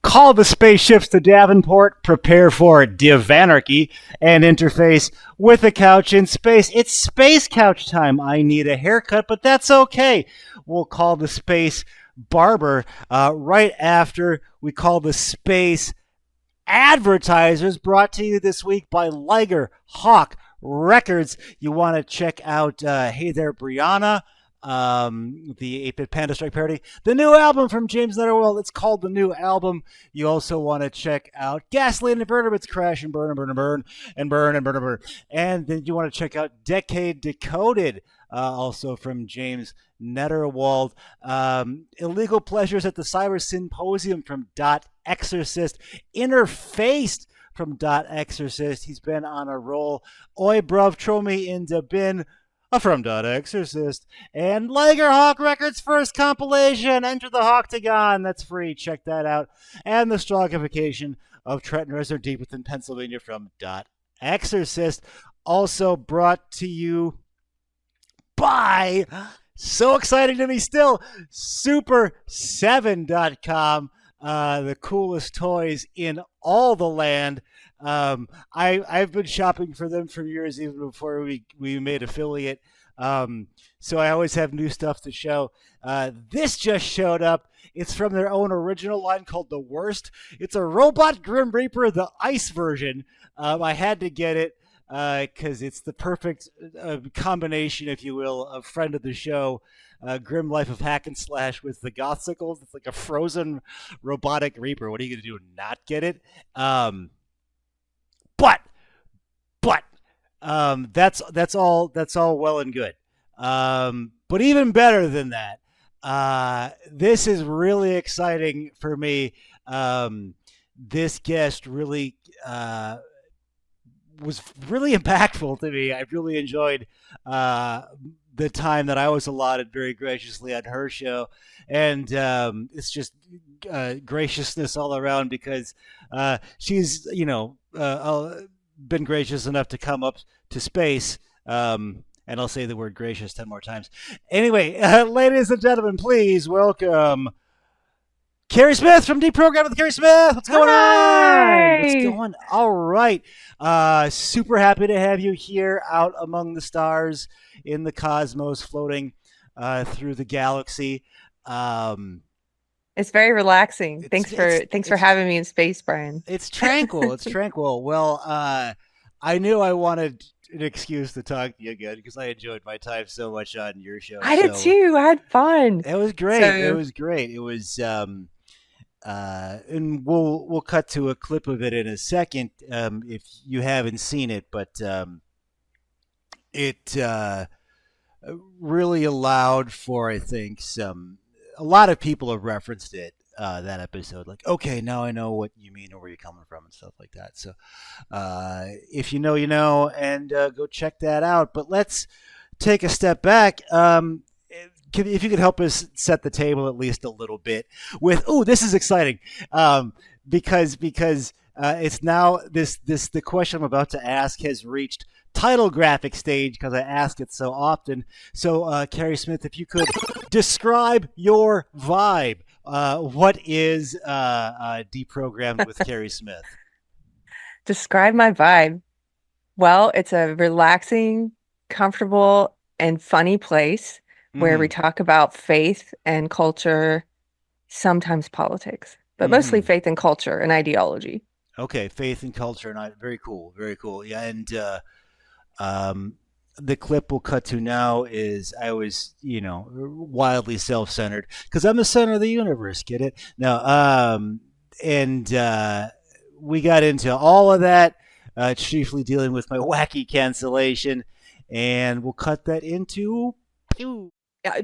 Call the spaceships to Davenport, prepare for Divanarchy, and interface with a couch in space. It's space couch time. I need a haircut, but that's okay. We'll call the space barber right after we call the space advertisers, brought to you this week by Liger Hawk Records. You want to check out Hey There Brianna, the 8-Bit Panda Strike parody, the new album from James Netherwell. It's called The New Album. You also want to check out Gasoline Invertebrates, Crash and Burn and Burn and Burn and Burn and Burn and Burn. And then you want to check out Decade Decoded, also from James Netherwald. Illegal Pleasures at the Cyber Symposium from Dot Exorcist. Interfaced from Dot Exorcist. He's been on a roll. Oi bruv, throw me in the bin. From Dot Exorcist. And Liger Hawk Records' first compilation, Enter the Octagon. That's free. Check that out. And the Strongification of Trenton Reservoir deep within Pennsylvania from Dot Exorcist. Also brought to you by, so exciting to me still, Super7.com. The coolest toys in all the land. I've been shopping for them for years, even before we made affiliate. So I always have new stuff to show. This just showed up. It's from their own original line called The Worst. It's a Robot Grim Reaper, the ice version. I had to get it because it's the perfect combination, if you will, of friend of the show, Grim Life of Hack and Slash with the Gothsicles. It's like a frozen robotic Reaper. What are you going to do, not get it? But that's all well and good. But even better than that, this is really exciting for me. This guest really was really impactful to me. I really enjoyed the time that I was allotted very graciously on her show, and it's just graciousness all around because she's been gracious enough to come up to space. And I'll say the word gracious 10 more times. Anyway, ladies and gentlemen, please welcome Keri Smith from DEPROGRAMMED with Keri Smith. What's going on? What's going? All right. Super happy to have you here out among the stars in the cosmos, floating through the galaxy. It's very relaxing. Thanks for having me in space, Brian. It's tranquil. It's tranquil. Well, I knew I wanted an excuse to talk to you again because I enjoyed my time so much on your show. I did too. I had fun. It was great. It was great. It was, and we'll cut to a clip of it in a second if you haven't seen it, but it really allowed for, I think, a lot of people have referenced it, that episode, like, okay, now I know what you mean or where you're coming from and stuff like that. So if you know, you know, and go check that out. But let's take a step back. If you could help us set the table at least a little bit with, this is exciting, because it's now the question I'm about to ask has reached title graphic stage because I ask it so often. So, Keri Smith, if you could describe your vibe, what is Deprogrammed with Keri Smith? Describe my vibe. Well, it's a relaxing, comfortable, and funny place where we talk about faith and culture, sometimes politics, but mostly faith and culture and ideology. Okay, faith and culture, and very cool, very cool. Yeah, and the clip we'll cut to now is I was, wildly self-centered because I'm the center of the universe. Get it? No, and we got into all of that, chiefly dealing with my wacky cancellation, and we'll cut that into.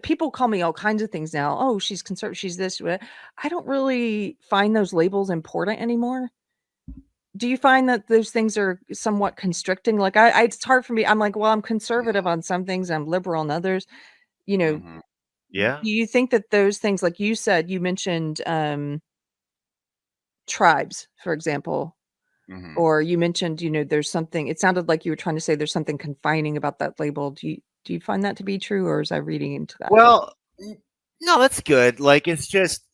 People call me all kinds of things now. Oh, she's conservative. She's this. I don't really find those labels important anymore. Do you find that those things are somewhat constricting? Like it's hard for me. I'm like, well, I'm conservative on some things. I'm liberal on others. Yeah. Do you think that those things, like you said, you mentioned tribes, for example, or you mentioned, there's something. It sounded like you were trying to say there's something confining about that label. Do you find that to be true, or is I reading into that? Well, no, that's good. Like, it's just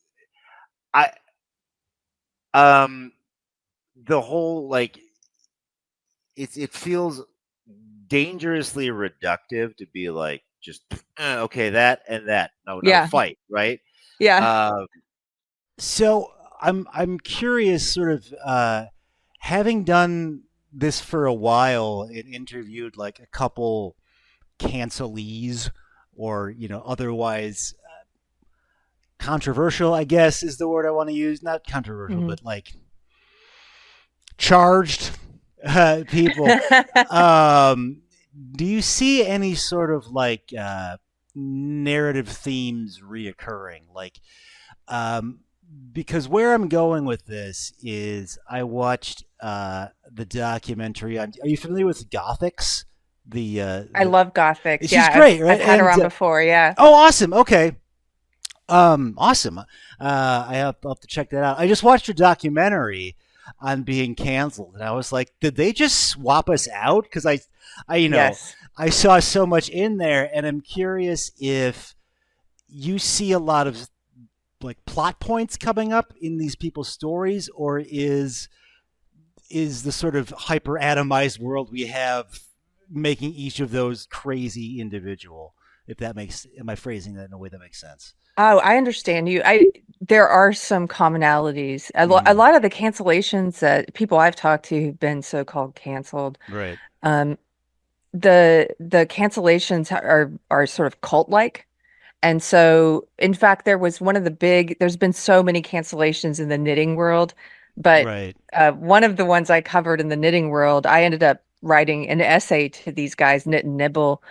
Um, the whole like it feels dangerously reductive to be like just okay, that and that. No, now Yeah. fight, right? Yeah. Uh, so I'm curious, sort of having done this for a while and interviewed like a couple cancelees or otherwise controversial, I guess is the word I want to use. Not controversial, Mhm. but like charged people. Um, do you see any sort of like narrative themes reoccurring? Like, um, because where I'm going with this is I watched the documentary on. Are you familiar with Gothics? I The love Gothics. she's Yeah, great, I've right? had her And on before. Yeah. oh, awesome. Okay. Awesome. I'll have to check that out. I just watched your documentary on being canceled, and I was like, did they just swap us out? Because Yes. I saw so much in there, and I'm curious if you see a lot of like plot points coming up in these people's stories, or is the sort of hyper atomized world we have making each of those crazy individual? If that makes, am I phrasing that in a way that makes sense? Oh, I understand you. I There are some commonalities. A Mm, lot of the cancellations that people I've talked to who've been so-called canceled, right. um, the cancellations are sort of cult-like. And so, in fact, there's been so many cancellations in the knitting world, but Right. one of the ones I covered in the knitting world, I ended up writing an essay to these guys, Knit and Nibble,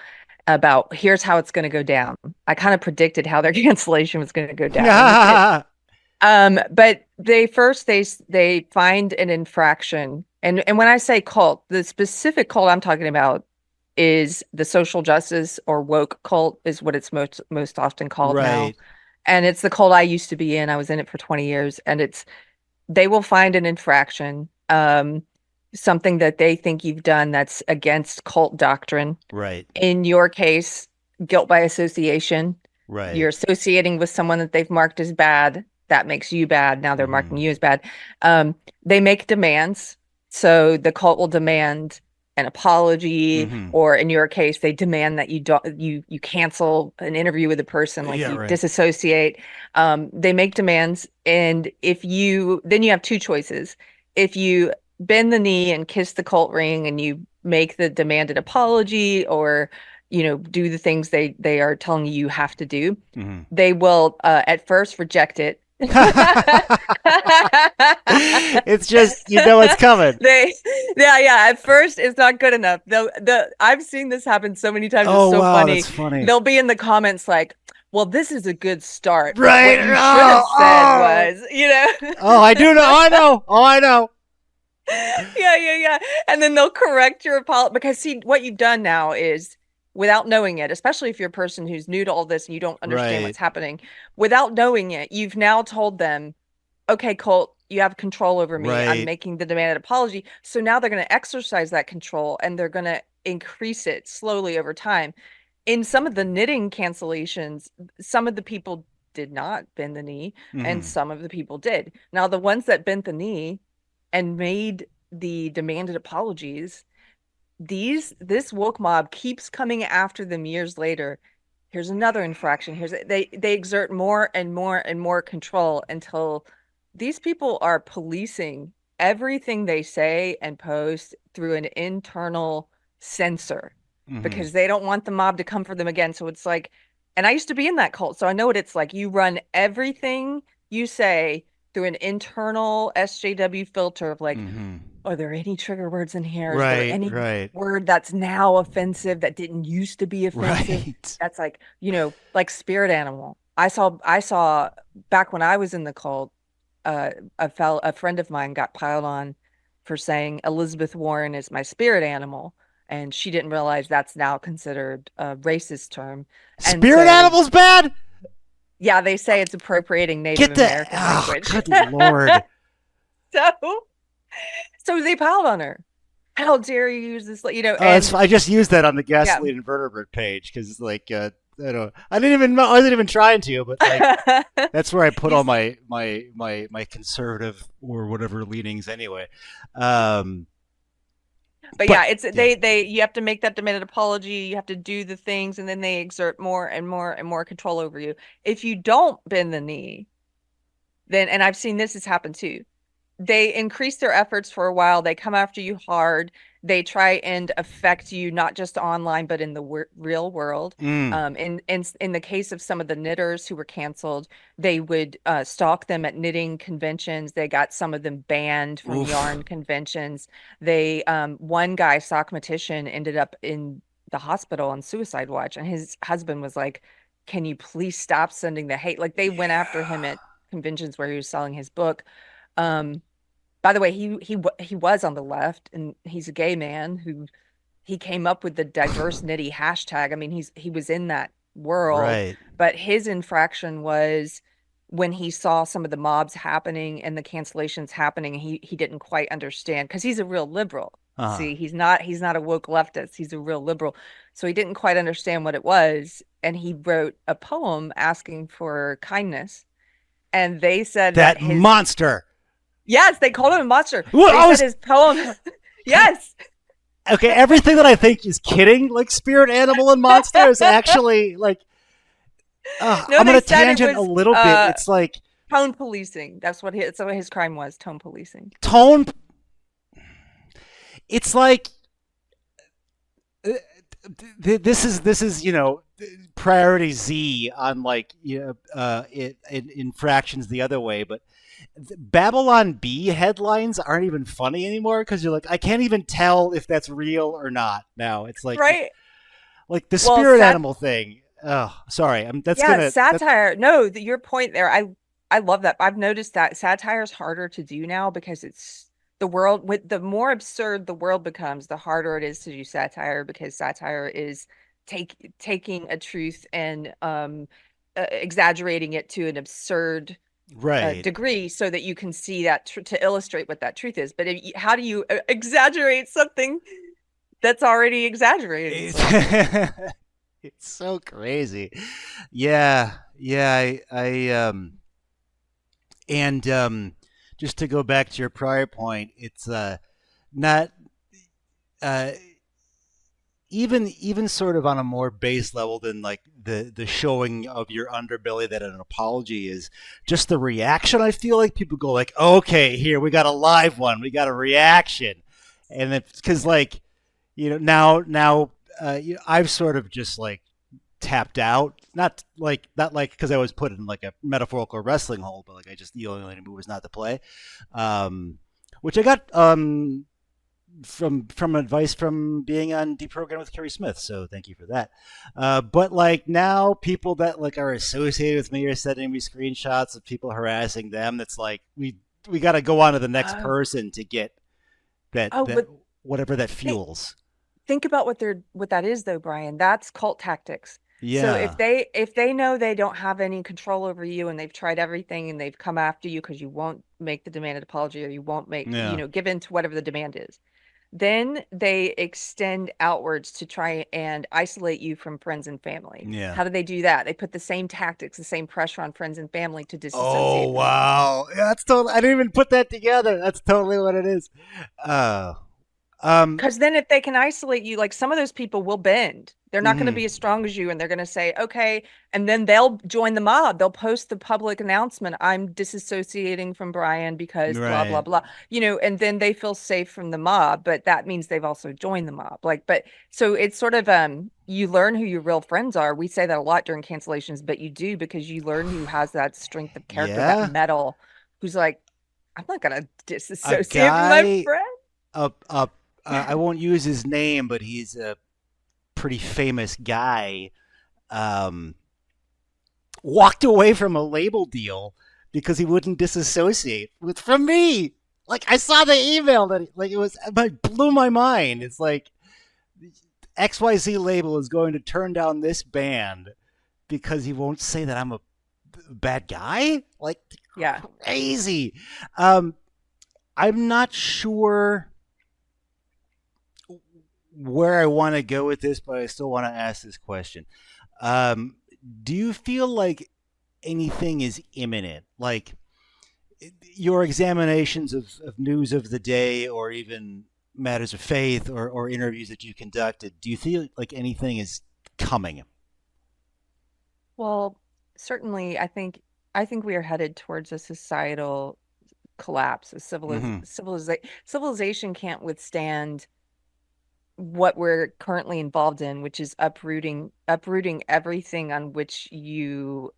about here's how it's going to go down. I kind of predicted how their cancellation was going to go down, and it. But they find an infraction, and when I say cult, the specific cult I'm talking about is the social justice or woke cult is what it's most often called now. Right. And it's the cult I used to be in. I was in it for 20 years, and they will find an infraction, something that they think you've done that's against cult doctrine. Right. In your case, guilt by association. Right. You're associating with someone that they've marked as bad. That makes you bad. Now they're marking Hmm. you as bad. They make demands. So the cult will demand an apology, Hmm. or in your case, they demand that you cancel an interview with a person, like Yeah. you Right. disassociate. They make demands, and if you then you have two choices. If you bend the knee and kiss the cult ring, and you make the demanded apology, or do the things they are telling you have to do, Hmm. they will at first reject it. It's just it's coming. they yeah, at first it's not good enough. I've seen this happen so many times, it's Oh so wow, funny. that's funny. They'll be in the comments like, well, this is a good start, but Right. what you should Oh. have said Oh. was, Oh, I do know. Oh, I know. Oh, I know. yeah. And then they'll correct your apology, because see, what you've done now is, without knowing it, especially if you're a person who's new to all this and you don't understand Right. what's happening, without knowing it, you've now told them, okay, Colt, you have control over me. I'm Right. making the demanded apology. So now they're going to exercise that control, and they're going to increase it slowly over time. In some of the knitting cancellations, some of the people did not bend the knee, and Hmm. some of the people did. Now, the ones that bent the knee and made the demanded apologies, this woke mob keeps coming after them years later. Here's another infraction. They exert more and more and more control until these people are policing everything they say and post through an internal censor, Hmm. because they don't want the mob to come for them again. So it's like, and I used to be in that cult, so I know what it's like. You run everything you say through an internal SJW filter of like, Hmm. are there any trigger words in here? Is there Right. any Right. word that's now offensive that didn't used to be offensive? Right. That's like, like spirit animal. I saw back when I was in the cult, a friend of mine got piled on for saying Elizabeth Warren is my spirit animal, and she didn't realize that's now considered a racist term. And Spirit so, animals bad. yeah, they say it's appropriating Native Get the. American Oh, language. good lord. So, so they piled on her. How dare you use this? Oh, And I just used that on the yeah, gasoline and vertebrate page because it's like I wasn't even trying to, but like that's where I put You all s- my conservative or whatever leanings anyway. Um, but but yeah, it's yeah, they you have to make that demanded apology, you have to do the things, and then they exert more and more and more control over you. If you don't bend the knee, then, and I've seen this has happened too, they increase their efforts for a while. They come after you hard. They try and affect you not just online, but in the real world. mm, In the case of some of the knitters who were canceled, they would stalk them at knitting conventions. They got some of them banned from oof, yarn conventions. They one guy, sockmatician, ended up in the hospital on suicide watch, and his husband was like, "Can you please stop sending the hate?" Like they went after him yeah, at conventions where he was selling his book. Um, by the way, he was on the left, and he's a gay man who he came up with the diverse nitty hashtag. I mean, he was in that world, right, but his infraction was when he saw some of the mobs happening and the cancellations happening, he didn't quite understand because he's a real liberal. uh, See, he's not a woke leftist. He's a real liberal. So he didn't quite understand what it was, and he wrote a poem asking for kindness. And they said that that his monster. yes, they called him a monster. Well, They I said was his poem. Yes. okay. Everything that I think is kidding, like spirit animal and monster, is actually like. No, I'm they gonna said it tangent a was little bit. It's like tone policing. That's what his crime was, tone policing. tone. It's like uh, this is priority Z on like infractions the other way, but Babylon B headlines aren't even funny anymore because you're like I can't even tell if that's real or not now. It's Right. like the Well, spirit animal thing. Oh, sorry. That's yeah, gonna that. satire. No, your point there. I love that. I've noticed that satire is harder to do now because it's the world with the more absurd the world becomes, the harder it is to do satire because satire is taking a truth and exaggerating it to an absurd Right. degree so that you can see that to illustrate what that truth is. But how do you exaggerate something that's already exaggerated It's, so much? it's so crazy. Yeah, yeah. And just to go back to your prior point, it's not uh, even sort of on a more base level than like the showing of your underbelly that an apology is. Just the reaction. I feel like people go like, okay, here we got a live one, we got a reaction, and it's because like I've sort of just like tapped out. Not like because I was put in like a metaphorical wrestling hole, but like I just the only move was not to play. Um, which I got from advice from being on Deprogrammed with Keri Smith. So thank you for that. But like now, people that like are associated with me are sending me screenshots of people harassing them. That's like we got to go on to the next Oh, person to get that but whatever that think fuels. think about what that is though, Brian. That's cult tactics. So if Yeah. they know they don't have any control over you and they've tried everything and they've come after you because you won't make the demanded apology or you won't Yeah. give in to whatever the demand is, then they extend outwards to try and isolate you from friends and family. Yeah. How do they do that? They put the same tactics, the same pressure on friends and family to Oh disassociate from you. wow. Yeah, that's totally. I didn't even put that together. That's totally what it is. Uh. Um. Because then if they can isolate you, like some of those people will bend. They're not going to Mhm. be as strong as you, and they're going to say, okay, and then they'll join the mob. They'll post the public announcement, I'm disassociating from Brian because blah, blah, Right. blah, and then they feel safe from the mob, but that means they've also joined the mob. Like, but so it's sort of you learn who your real friends are. We say that a lot during cancellations, but you do because you learn who has that strength of character, that Yeah. metal, who's like, I'm not gonna A disassociate from my guy. friend. I won't use his name, but he's a pretty famous guy. Um. Walked away from a label deal because he wouldn't disassociate from me. Like I saw the email that like it blew my mind. It's like XYZ label is going to turn down this band because he won't say that I'm a bad guy. Like Yeah. crazy. I'm not sure where I want to go with this, but I still want to ask this question. Um, do you feel like anything is imminent? Like your examinations of news of the day or even matters of faith or interviews that you conducted, do you feel like anything is coming? Well, certainly, I think we are headed towards a societal collapse. Hmm. Civilization can't withstand what we're currently involved in, which is uprooting everything on which you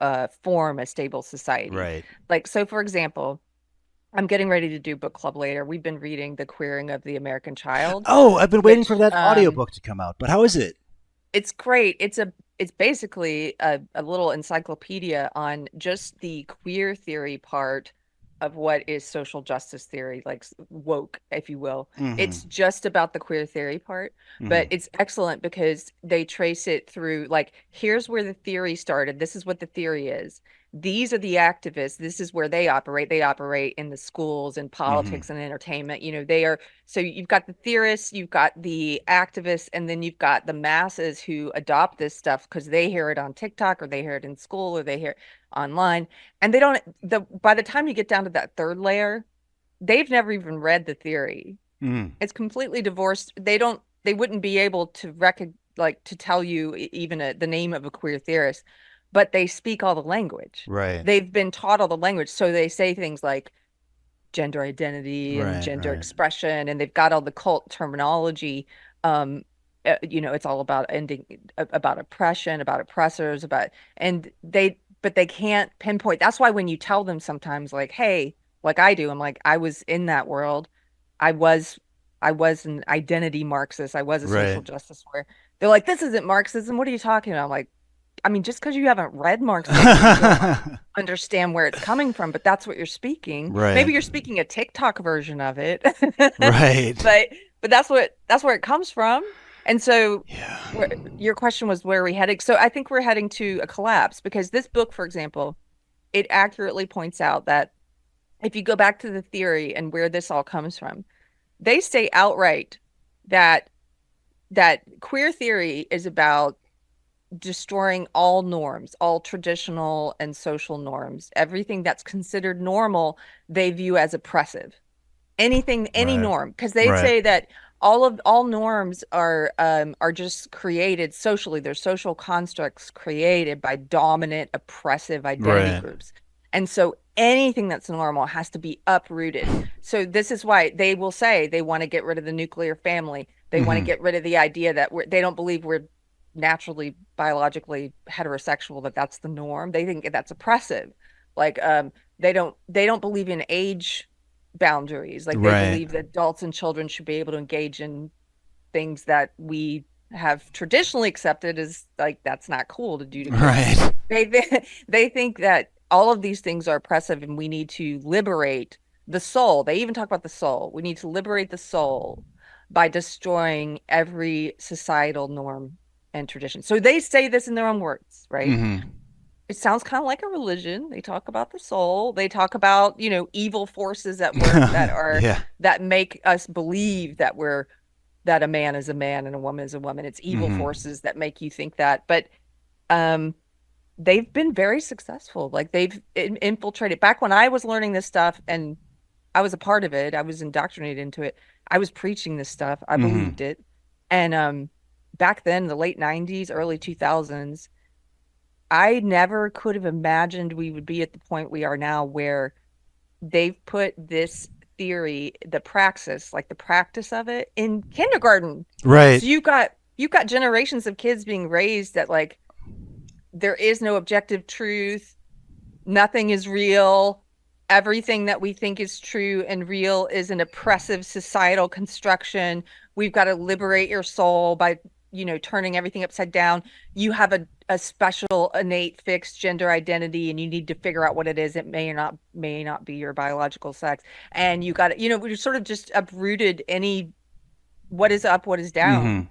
form a stable society. Right. Like, so for example, I'm getting ready to do book club later. We've been reading The Queering of the American Child, Oh, I've been waiting for which that audiobook to come out, but how is it? it's great. It's basically a little encyclopedia on just the queer theory part of what is social justice theory, like woke, if you will. Hmm. It's just about the queer theory part, but Hmm. it's excellent because they trace it through, like, here's where the theory started. This is what the theory is. These are the activists. This is where they operate. They operate in the schools and Hmm. politics and entertainment. They are, so you've got the theorists, you've got the activists, and then you've got the masses who adopt this stuff because they hear it on TikTok or they hear it in school or they hear it online. And they don't, by the time you get down to that third layer, they've never even read the theory. Hmm. It's completely divorced. They wouldn't be able to like to tell you even the name of a queer theorist, but they speak all the language. Right. They've been taught all the language. So they say things like gender identity and Right. gender Right. expression, and they've got all the cult terminology. It's all about ending, about oppression, about oppressors, about, and but they can't pinpoint. That's why when you tell them sometimes, like, hey, like I do, I'm like, I was in that world. I was, I was an identity Marxist. I was a social Right. justice warrior. They're like, this isn't Marxism. What are you talking about? I'm like, I mean, just because you haven't read Marxism, you don't understand where it's coming from, but that's what you're speaking. Right. Maybe you're speaking a TikTok version of it, Right. but that's where it comes from. And so Yeah. your question was, where are we heading? So I think we're heading to a collapse because this book, for example, it accurately points out that if you go back to the theory and where this all comes from, they say outright that queer theory is about destroying all norms, all traditional and social norms. Everything that's considered normal, they view as oppressive. Anything, any Right. norm, because they Right. say that all norms are just created socially. They're social constructs created by dominant, oppressive identity Right. groups. And so anything that's normal has to be uprooted. So this is why they will say they want to get rid of the nuclear family. They want to Hmm. get rid of the idea that they don't believe we're naturally biologically heterosexual, that that's the norm. They think that's oppressive. Like they don't believe in age boundaries. Like they Right. believe that adults and children should be able to engage in things that we have traditionally accepted as, like, that's not cool to do to kids. Right. They think that all of these things are oppressive and we need to liberate the soul. They even talk about the soul. We need to liberate the soul by destroying every societal norm and tradition. So they say this in their own words, right? Hmm. It sounds kind of like a religion. They talk about the soul. They talk about, evil forces at work Yeah. that make us believe that a man is a man and a woman is a woman. It's evil Hmm. forces that make you think that. But um they've been very successful. Like they've infiltrated. Back when I was learning this stuff and I was a part of it, I was indoctrinated into it. I was preaching this stuff. I Hmm. believed it. And back then, the late 90s, early 2000s, I never could have imagined we would be at the point we are now where they've put this theory, the praxis, like the practice of it, in kindergarten. Right. So you've got generations of kids being raised that, like, there is no objective truth, nothing is real. Everything that we think is true and real is an oppressive societal construction. We've got to liberate your soul by, turning everything upside down. You have a special, innate, fixed gender identity, and you need to figure out what it is. It may not be your biological sex. And you got to, we sort of just uprooted any what is up, what is Hmm. down.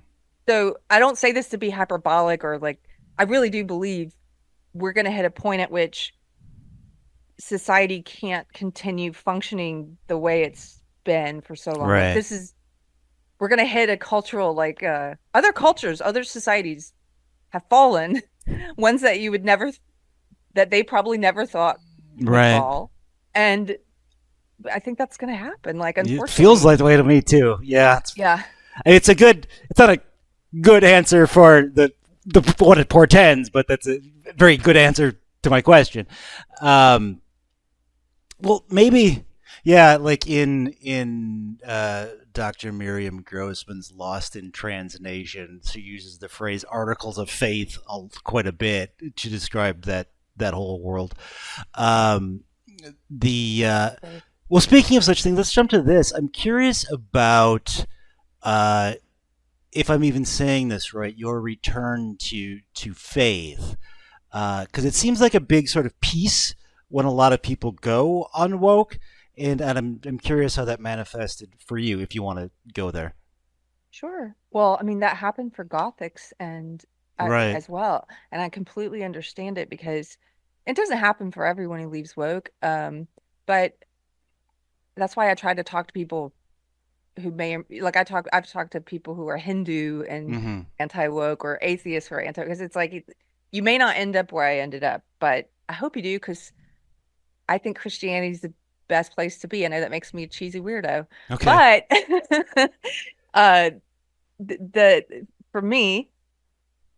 So I don't say this to be hyperbolic or like, I really do believe we're going to hit a point at which society can't continue functioning the way it's been for so long. Like Right. we're going to hit a cultural, like, other cultures, other societies have fallen ones that you would never, that they probably never thought would Right. fall. And I think that's going to happen. Like, It feels unfortunately, like the way to me too. Yeah, yeah, it's a good. It's not a good answer for the what it portends, but that's a very good answer to my question. Um, well, maybe, yeah, like in Dr. Miriam Grossman's Lost in Transnation, she uses the phrase "articles of faith" quite a bit to describe that whole world. Um, the right. well, speaking of such things, let's jump to this. I'm curious about uh, if I'm even saying this right. Your return to faith, because it seems like a big sort of piece when a lot of people go unwoke, and I'm curious how that manifested for you. If you want to go there, Sure. Well, I mean, that happened for Gothics and right? as well. And I completely understand it because it doesn't happen for everyone who leaves woke. But that's why I try to talk to people who like I've talked to people who are Hindu and Mm-hmm. anti-woke or atheists who are anti, because it's like you may not end up where I ended up, but I hope you do because I think Christianity is the best place to be. I know that makes me a cheesy weirdo, Okay. but uh the for me,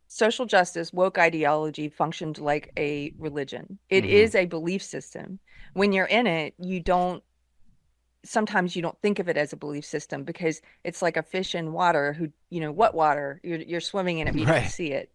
social justice, woke ideology functioned like a religion. It Mm-hmm. is a belief system. When you're in it, sometimes you don't think of it as a belief system because it's like a fish in water who, what water? You're swimming in it, but you don't Right. see it.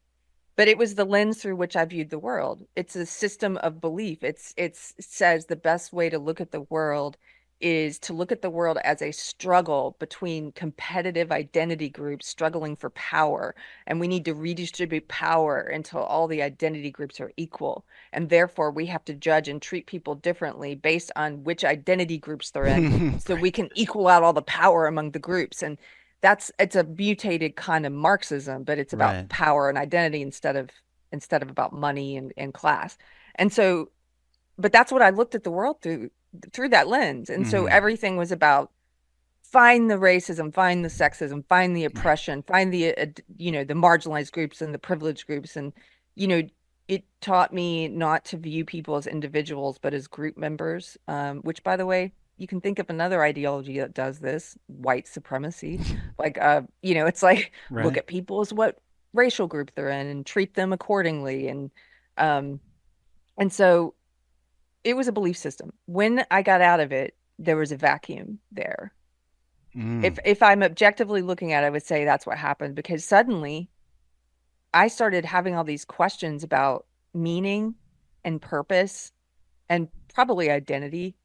But it was the lens through which I viewed the world. It's a system of belief. It says the best way to look at the world is to look at the world as a struggle between competitive identity groups struggling for power. And we need to redistribute power until all the identity groups are equal. And therefore, we have to judge and treat people differently based on which identity groups they're in so Right. we can equal out all the power among the groups. And it's a mutated kind of Marxism, but it's about Right. power and identity instead of about money and class. And so, but that's what I looked at the world through that lens. And so Mm-hmm. everything was about find the racism, find the sexism, find the Right. oppression, find the marginalized groups and the privileged groups. And you know, it taught me not to view people as individuals, but as group members. Which, by the way, you can think of another ideology that does this: white supremacy. Like, it's like look Right. at people as what racial group they're in and treat them accordingly. Um, and so it was a belief system. When I got out of it, there was a vacuum there. Mm. If I'm objectively looking at it, I would say that's what happened because suddenly I started having all these questions about meaning and purpose and probably identity.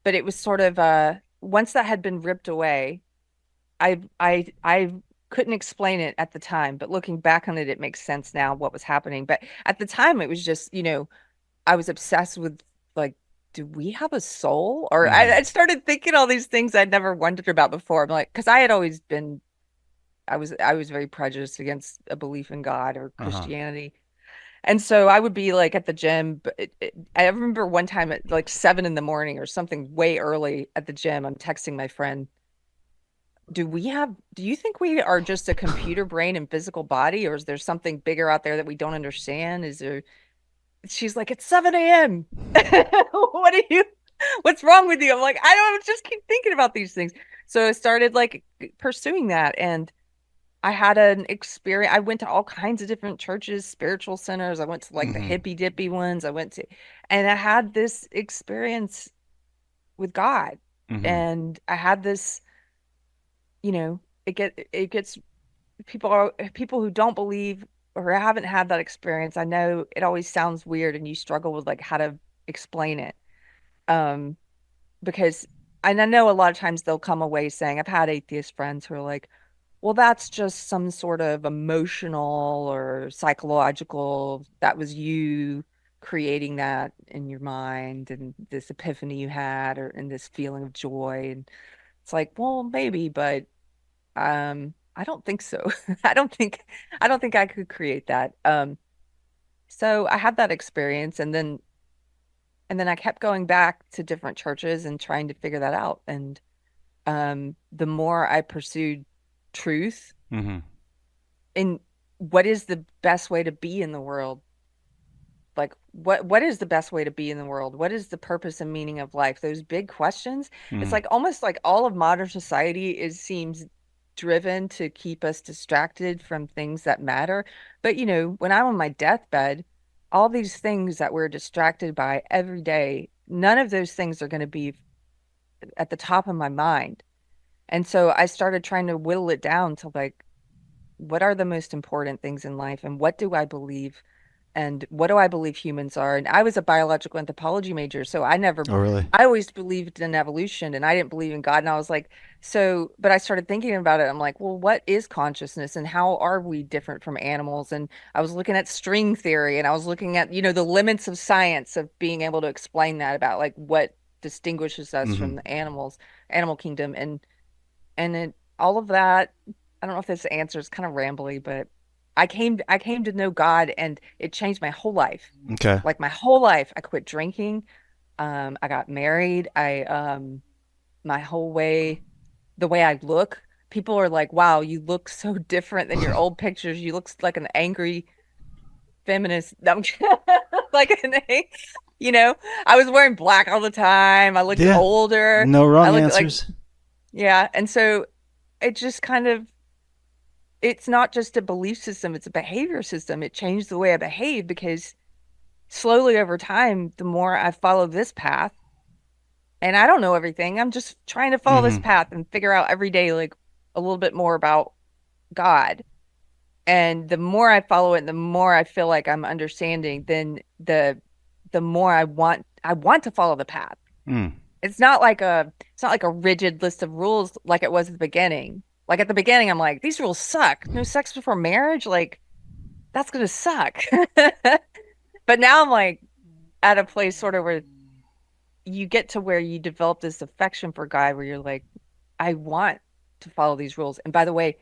But it was sort of once that had been ripped away, I couldn't explain it at the time, but looking back on it, it makes sense now what was happening. But at the time, it was just, I was obsessed with like, do we have a soul? Or Mm-hmm. I started thinking all these things I'd never wondered about before. I'm like, because I had always been, I was very prejudiced against a belief in God or Uh-huh. Christianity. And so I would be like at the gym. But I remember one time at like 7 in the morning or something way early at the gym, I'm texting my friend, do you think we are just a computer brain and physical body, or is there something bigger out there that we don't understand? She's like, it's 7 a.m. What's wrong with you? I'm like, I don't just keep thinking about these things. So I started like pursuing that. And I had an experience. I went to all kinds of different churches, spiritual centers. I went to like the Mm-hmm. hippy dippy ones. And I had this experience with God. Mm-hmm. And I had this, it gets people who don't believe or haven't had that experience. I know it always sounds weird and you struggle with like how to explain it. Um, because and I know a lot of times they'll come away saying, I've had atheist friends who are like, well, that's just some sort of emotional or psychological, that was you creating that in your mind and this epiphany you had or in this feeling of joy. And it's like, well, maybe, but I don't think so. I don't think I don't think I could create that. So I had that experience and then I kept going back to different churches and trying to figure that out. And the more I pursued truth Mm-hmm. in what is the best way to be in the world, what is the best way to be in the world? What is the purpose and meaning of life? Those big questions. It's Mm. like almost like all of modern society is seems driven to keep us distracted from things that matter. But when I'm on my deathbed, all these things that we're distracted by every day, none of those things are going to be at the top of my mind. And so I started trying to whittle it down to like, what are the most important things in life and what do I believe and what do I believe humans are? And I was a biological anthropology major, so Oh, really? I always believed in evolution and I didn't believe in God. And I was like, but I started thinking about it. I'm like, well, what is consciousness and how are we different from animals? And I was looking at string theory and I was looking at, the limits of science of being able to explain that about like what distinguishes us Hmm. from the animal kingdom. All of that, I don't know if this answer is kind of rambly, but I came to know God and it changed my whole life. Okay. Like my whole life. I quit drinking. I got married. My whole way, the way I look, people are like, wow, you look so different than your old pictures. You look like an angry feminist. No, I'm like you know, I was wearing black all the time. I looked Yeah. older. No I wrong looked like, answers. yeah. And so it just kind of, it's not just a belief system, it's a behavior system. It changed the way I behave because slowly over time, the more I follow this path, and I don't know everything, I'm just trying to follow this Hmm. path and figure out every day, like a little bit more about God. And the more I follow it, the more I feel like I'm understanding, then the more I want to follow the path. Mm. It's not like a rigid list of rules like it was at the beginning. Like at the beginning, I'm like, these rules suck. No sex before marriage, like that's gonna suck. But now I'm like at a place sort of where you get to where you develop this affection for God where you're like, I want to follow these rules. And by the way,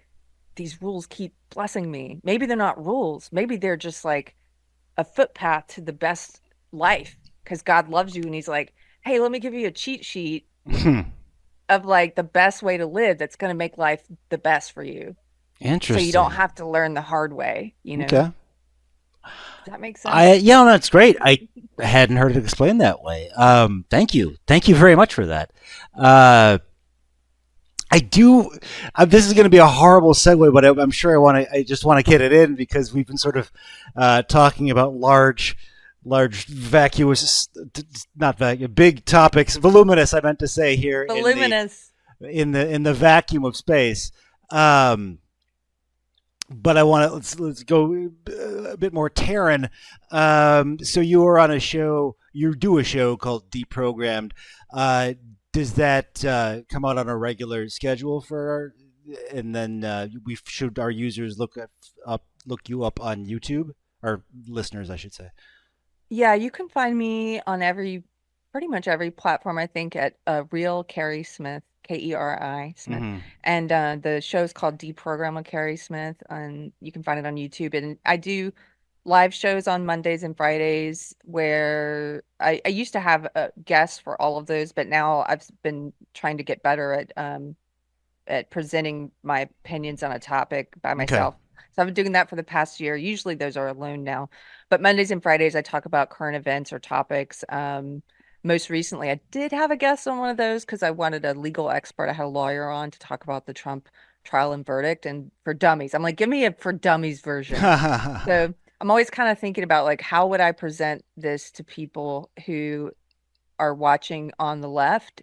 these rules keep blessing me. Maybe they're not rules. Maybe they're just like a footpath to the best life because God loves you and he's like, hey, let me give you a cheat sheet of like the best way to live that's going to make life the best for you. So you don't Interesting. have to learn the hard way, you know? Okay. Does that make sense? Yeah, no, that's great. I hadn't heard it explained that way. Thank you. Thank you very much for that. Uh, I do. This is going to be a horrible segue, but I'm sure I just want to get it in because we've been sort of talking about large vacuous, not vacuum, big topics, voluminous. I meant to say here Voluminous. in the vacuum of space. Um, but I want to let's go a bit more Terran. So you were on a show. You do a show called Deprogrammed. Uh, does that come out on a regular schedule for our, and then we should our users look you up on YouTube, or listeners, I should say. Yeah, you can find me on pretty much every platform, I think, at Real Keri Smith, Keri Smith. Hmm. And the show's called Deprogram with Keri Smith, and you can find it on YouTube. And I do live shows on Mondays and Fridays where I used to have guests for all of those, but now I've been trying to get better at presenting my opinions on a topic by Okay. myself. So I've been doing that for the past year. Usually those are alone now. But Mondays and Fridays, I talk about current events or topics. Most recently, I did have a guest on one of those because I wanted a legal expert. I had a lawyer on to talk about the Trump trial and verdict and for dummies. I'm like, give me a for dummies version. So I'm always kind of thinking about like, how would I present this to people who are watching on the left?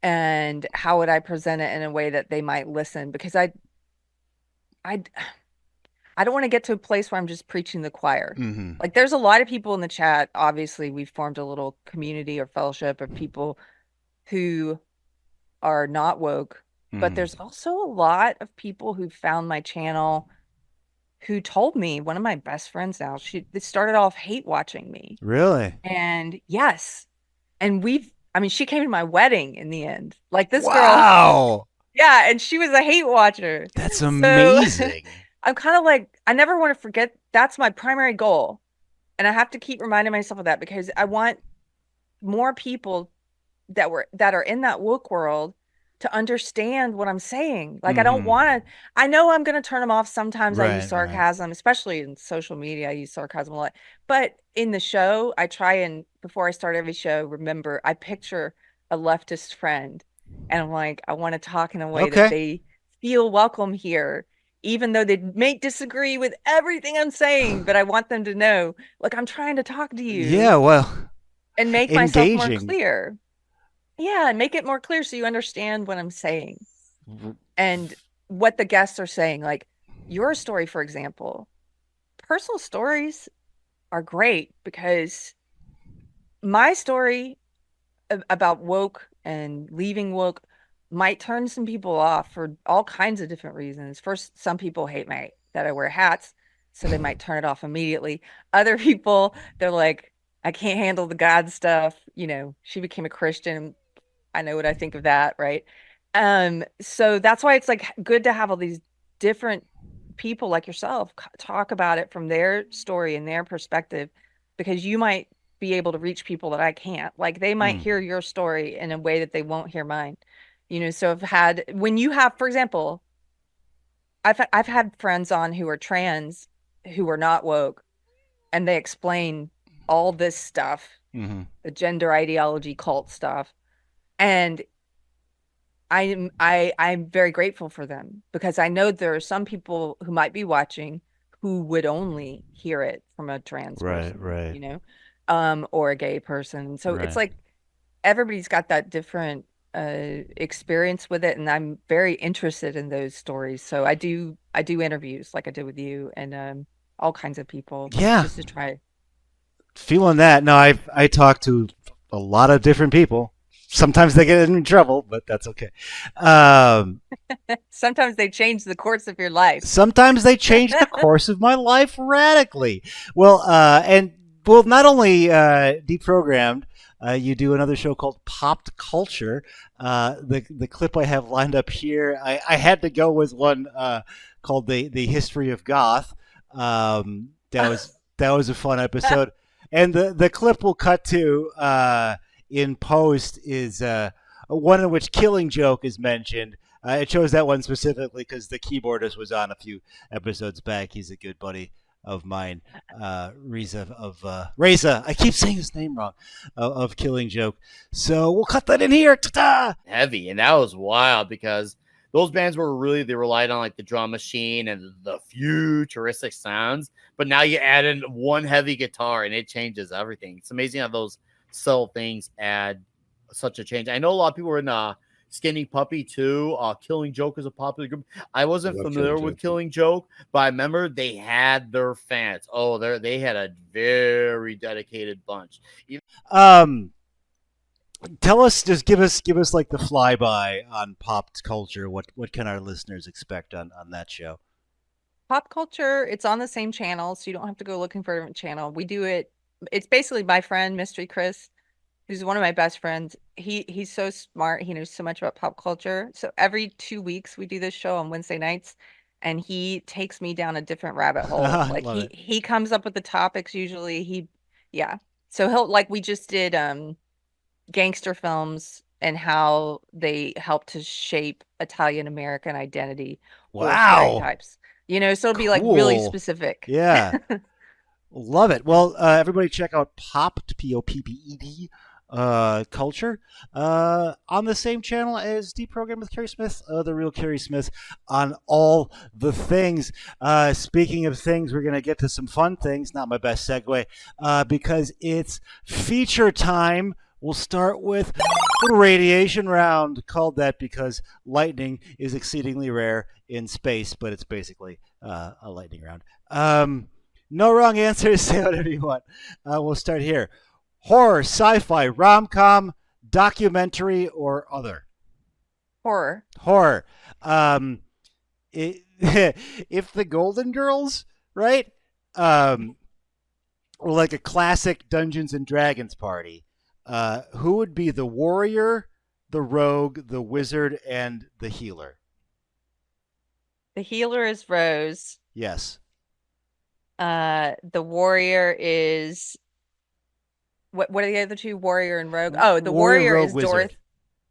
And how would I present it in a way that they might listen? Because I, I don't want to get to a place where I'm just preaching the choir. Hmm. Like there's a lot of people in the chat. Obviously, we've formed a little community or fellowship of people who are not woke, but Hmm. there's also a lot of people who found my channel who told me, one of my best friends now, they started off hate watching me. Really? And yes, and I mean, she came to my wedding in the end. Like this girl, Wow, yeah, and she was a hate watcher. that's So amazing. I'm kind of like, I never want to forget that's my primary goal. And I have to keep reminding myself of that because I want more people that are in that woke world to understand what I'm saying. Like I don't Hmm. want to, I know I'm going to turn them off. Sometimes I use Right. Right. sarcasm, especially in social media. I use sarcasm a lot. But in the show, I try and before I start every show, remember I picture a leftist friend and I'm like, I want to talk in a way that Okay. they feel welcome here, even though they may disagree with everything I'm saying, but I want them to know, like, I'm trying to talk to you Yeah, well, and make myself more engaging. clear. Yeah, and make it more clear so you understand what I'm saying and what the guests are saying. Like your story, for example, personal stories are great because my story about woke and leaving woke might turn some people off for all kinds of different reasons. First, some people hate me that I wear hats, so they might turn it off immediately. Other people, they're like, I can't handle the God stuff. You know, she became a Christian. I know what I think of that, right? So that's why it's like good to have all these different people like yourself talk about it from their story and their perspective, because you might be able to reach people that I can't. Like they might Mm. hear your story in a way that they won't hear mine. You know, so I've had when you have, for example, I've had friends on who are trans who are not woke and they explain all this stuff, Hmm. the gender ideology cult stuff. And I'm very grateful for them because I know there are some people who might be watching who would only hear it from a trans Right, person, right, you know, or a gay person. So it's right. like everybody's got that different experience with it, and I'm very interested in those stories. So I do interviews like I did with you and all kinds of people Yeah, just to try. feeling that. No, I talk to a lot of different people. Sometimes they get in trouble, but that's okay. Um, Sometimes they change the course of your life. Sometimes they change the course of my life radically. Well, not only deprogrammed, you do another show called Popped Culture. The clip I have lined up here, I had to go with one called the History of Goth. That was a fun episode, and the clip we'll cut to in post is one in which Killing Joke is mentioned. It chose that one specifically because the keyboardist was on a few episodes back. He's a good buddy of mine, Reza. I keep saying his name wrong, of Killing Joke. So we'll cut that in here. Ta-ta! Heavy, and that was wild because those bands were really, they relied on like the drum machine and the futuristic sounds, but now you add in one heavy guitar and it changes everything. It's amazing how those subtle things add such a change. I know a lot of people were in Skinny Puppy too. Killing Joke is a popular group. I wasn't Love Killing familiar with Joke. Killing Joke, but I remember they had their fans. Oh, they had a very dedicated bunch. Um, Tell us, just give us like the flyby on pop culture. What can our listeners expect on that show? Pop culture, it's on the same channel, so you don't have to go looking for a different channel. We do it. It's basically my friend, Mystery Chris, who's one of my best friends. He's so smart. He knows so much about pop culture. So every 2 weeks we do this show on Wednesday nights, and he takes me down a different rabbit hole. I Like love it. he comes up with the topics usually. Yeah. So he'll like we just did gangster films and how they help to shape Italian American identity or Wow, stereotypes. You know, so it'll be like really cool. specific. Yeah, love it. Well, everybody check out Popped, Popped, culture on the same channel as Deprogram with Keri Smith, the real Keri Smith, on all the things. Speaking of things, we're going to get to some fun things. Not my best segue because it's feature time. We'll start with radiation round, called that because lightning is exceedingly rare in space, but it's basically a lightning round. No wrong answers. Say whatever you want. We'll start here. Horror, sci-fi, rom-com, documentary, or other. Horror. Horror. Um, it, if the Golden Girls, right, were like a classic Dungeons and Dragons party, who would be the warrior, the rogue, the wizard, and the healer? The healer is Rose. Yes. The warrior is what are the other two? Warrior and rogue. Oh, the Warrior, warrior rogue, is wizard. Dorothy.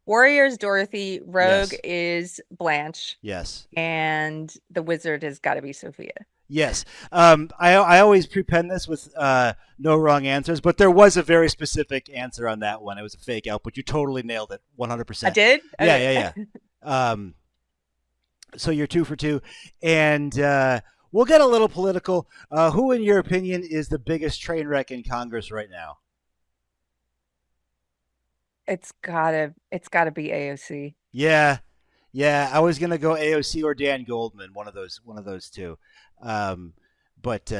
Warrior is Dorothy. Rogue Yes. is Blanche. Yes. And the wizard has got to be Sophia. Yes. I always prepend this with no wrong answers, but there was a very specific answer on that one. It was a fake out, but you totally nailed it, I 100%. did. Yeah, Okay. yeah, yeah. So you're 2 for 2, and we'll get a little political. Who, in your opinion, is the biggest train wreck in Congress right now? It's gotta be AOC. Yeah, yeah. I was gonna go AOC or Dan Goldman, one of those two. Um, but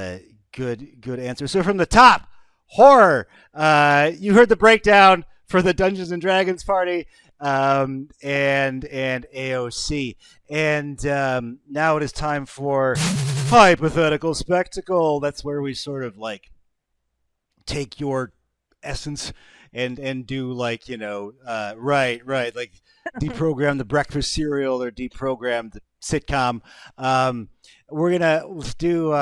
good answer. So from the top, horror. You heard the breakdown for the Dungeons and Dragons party, and AOC, and now it is time for hypothetical spectacle. That's where we sort of like take your essence and do like right like deprogram the breakfast cereal or deprogram the sitcom. We're gonna do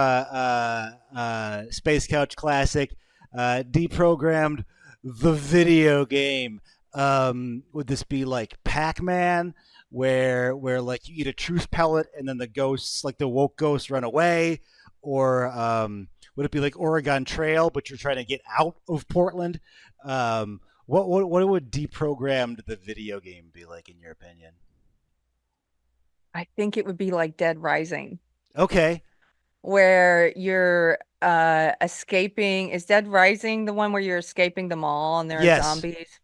Space Couch Classic, deprogrammed the video game. Would this be like Pac-Man, where like you eat a truth pellet and then the ghosts, like the woke ghosts, run away, or would it be like Oregon Trail, but you're trying to get out of Portland? What would deprogrammed the video game be like in your opinion? I think it would be like Dead Rising, Okay. where you're escaping. Is Dead Rising the one where you're escaping the mall and there are Yes. zombies?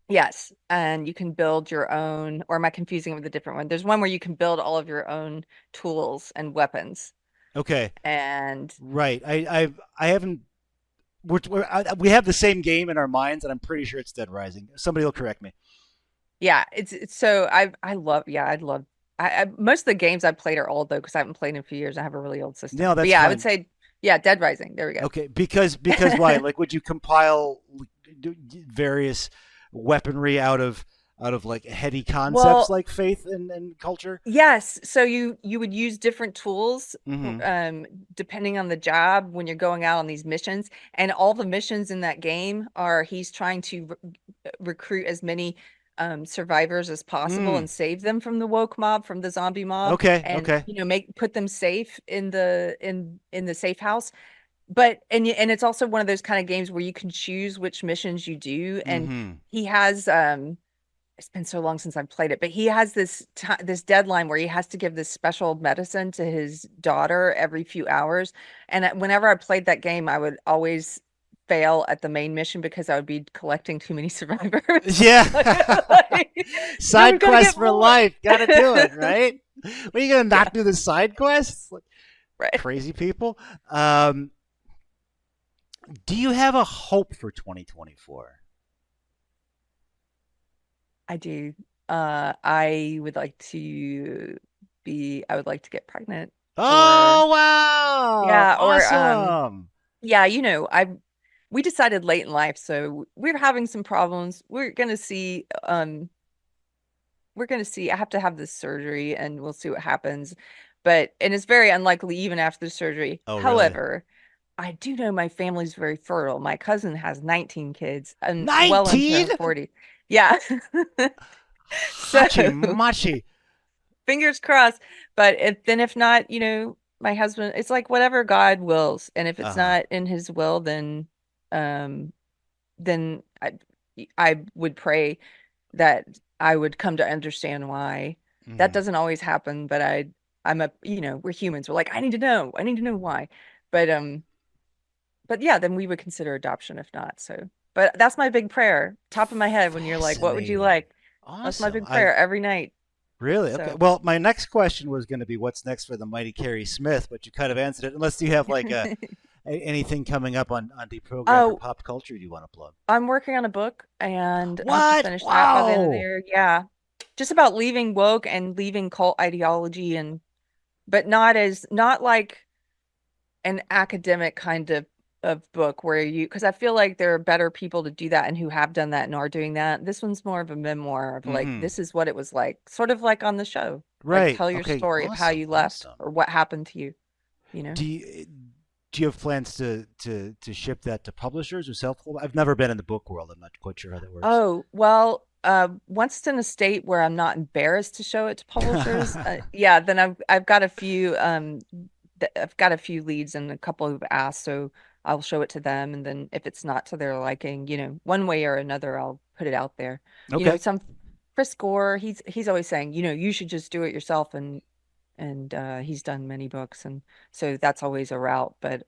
Yes, and you can build your own, or am I confusing it with a different one? There's one where you can build all of your own tools and weapons. Okay. And Right. I haven't. We have the same game in our minds, and I'm pretty sure it's Dead Rising. Somebody will correct me. yeah, it's so I love, yeah, I'd love most of the games I've played are old though, because I haven't played in a few years. I have a really old system. No, But that's yeah, I would fine. say, yeah, Dead Rising. There we go. Okay, because why? Like, would you compile various weaponry out of like heady concepts Well, like faith and culture? yes. So you would use different tools Mm-hmm. depending on the job when you're going out on these missions. And all the missions in that game are he's trying to recruit as many survivors as possible Mm. and save them from the woke mob, from the zombie mob, Okay. and Okay. make put them safe in the safe house. But and it's also one of those kind of games where you can choose which missions you do. And Mm-hmm. he has it's been so long since I've played it, but he has this deadline where he has to give this special medicine to his daughter every few hours. And whenever I played that game, I would always fail at the main mission because I would be collecting too many survivors. Yeah. Like, no, we've Side got to quest get for more. life. Got to do it, right? What are you gonna Yeah, not do the side quests? Like, right. crazy people. Do you have a hope for 2024? I do. I would like to I would like to get pregnant, or Oh wow! yeah, or Awesome. yeah, we decided late in life, so we're having some problems. We're gonna see. I have to have this surgery and we'll see what happens. And it's very unlikely even after the surgery. Oh really? However, I do know my family's very fertile. My cousin has 19 kids and well into 19? her 40s. Yeah. So Hachi machi. fingers crossed. But if not, my husband, it's like whatever God wills. And if it's Uh-huh. not in his will, um then I would pray that I would come to understand why. That Hmm. doesn't always happen, but we're humans. We're like, I need to know. I need to know why. But yeah, then we would consider adoption if not. So, but that's my big prayer, top of my head when you're like, what would you Fascinating. like? That's my Awesome. big I prayer every night. really okay. So, Well, my next question was going to be what's next for the mighty Keri Smith, but you kind of answered it. Unless you have like anything coming up on deprogrammed or oh, pop culture you want to plug. I'm working on a book and I hope to What? finish that by the end of the Wow. year. Yeah. Just about leaving woke and leaving cult ideology, but not like an academic kind of book where because I feel like there are better people to do that and who have done that and are doing that. This one's more of a memoir of like, Mm-hmm. this is what it was like, sort of like on the show. Like Right. tell your Okay. story of how Awesome. you left Awesome. or what happened to you, you know? Do you do you have plans to ship that to publishers or self? I've never been in the book world. I'm not quite sure how that works. Oh, well, once it's in a state where I'm not embarrassed to show it to publishers, yeah, then I've got a few I've got a few leads and a couple who've asked, so I'll show it to them, and then if it's not to their liking, one way or another, I'll put it out there. Okay. Some Chris Gore, he's always saying, you should just do it yourself, and he's done many books, and so that's always a route. But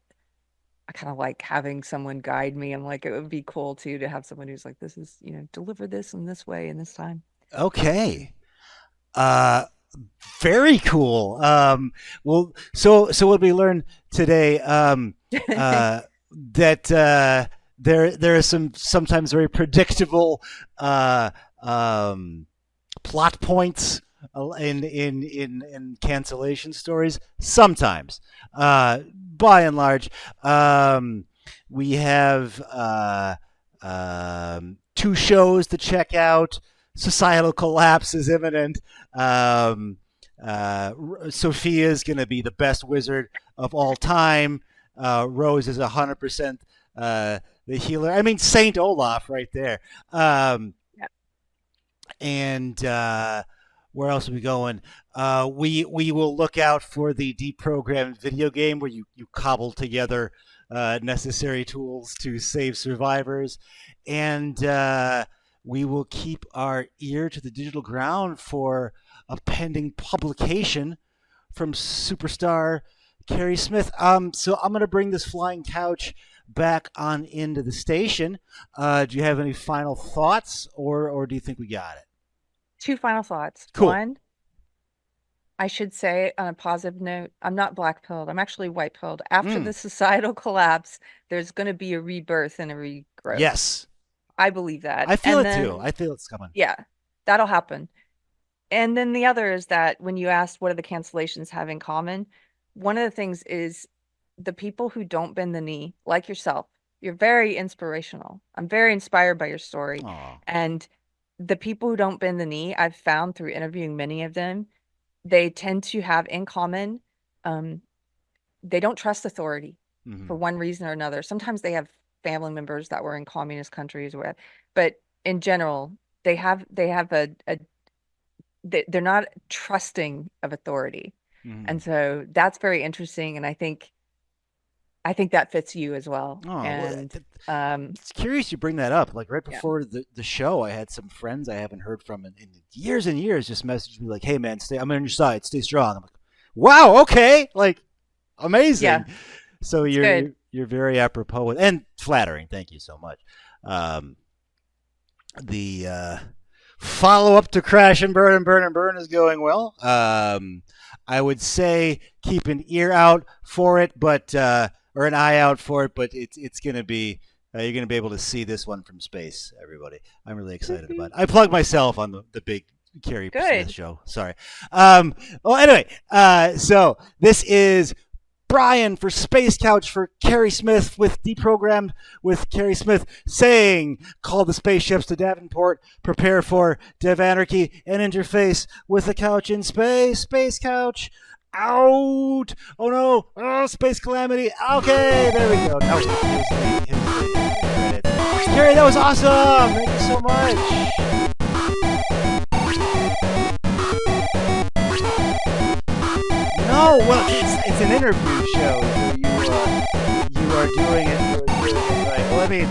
I kind of like having someone guide me. I'm like, it would be cool too to have someone who's like, this is, deliver this in this way and this time. Okay. Very cool. Well, so what we learned today, that there are some sometimes very predictable plot points in cancellation stories. Sometimes, by and large, we have 2 shows to check out. Societal collapse is imminent. Sophia's going to be the best wizard of all time. Rose is 100% the healer. I mean, Saint Olaf right there. Yep. And where else are we going? We will look out for the deprogrammed video game where you cobble together necessary tools to save survivors. And we will keep our ear to the digital ground for a pending publication from superstar Keri Smith. So I'm going to bring this flying couch back on into the station. Do you have any final thoughts, or do you think we got it? 2 final thoughts. Cool. 1, I should say on a positive note, I'm not black-pilled. I'm actually white-pilled. After the societal collapse, there's going to be a rebirth and a regrowth. Yes. I believe that. I feel it too. I feel it's coming. Yeah, that'll happen. And then the other is that when you asked what do the cancellations have in common, one of the things is the people who don't bend the knee, like yourself, you're very inspirational. I'm very inspired by your story. Aw. And the people who don't bend the knee, I've found through interviewing many of them, they tend to have in common, they don't trust authority for one reason or another. Sometimes they have family members that were in communist countries or whatever, but in general, they're not trusting of authority. And so that's very interesting. And I think that fits you as well. Oh, and it's curious you bring that up. Like right before the show, I had some friends I haven't heard from in years and years just messaged me like, "Hey man, I'm on your side. Stay strong." I'm like, "Wow, okay, like amazing." Yeah. So you're very apropos and flattering. Thank you so much. The follow up to Crash and Burn and Burn and Burn is going well. I would say keep an ear out for it, but or an eye out for it. But it's going to be you're going to be able to see this one from space. Everybody, I'm really excited about it. I plug myself on the big Keri Smith show. Sorry. Well, anyway, so this is Brian for Space Couch for Keri Smith with Deprogrammed with Keri Smith saying, call the spaceships to Davenport, prepare for Devanarchy, and interface with the couch in space. Space Couch out. Oh no. Oh, space calamity. Okay, there we go. Now Keri, that was awesome. Thank you so much. No, well, it's an interview show, so you are doing it right. Well, I mean,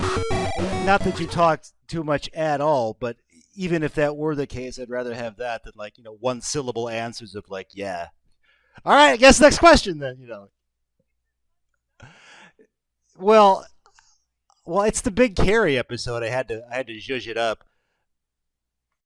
not that you talked too much at all, but even if that were the case, I'd rather have that than one syllable answers of yeah. All right, I guess next question then. Well, it's the big Keri episode. I had to zhuzh it up.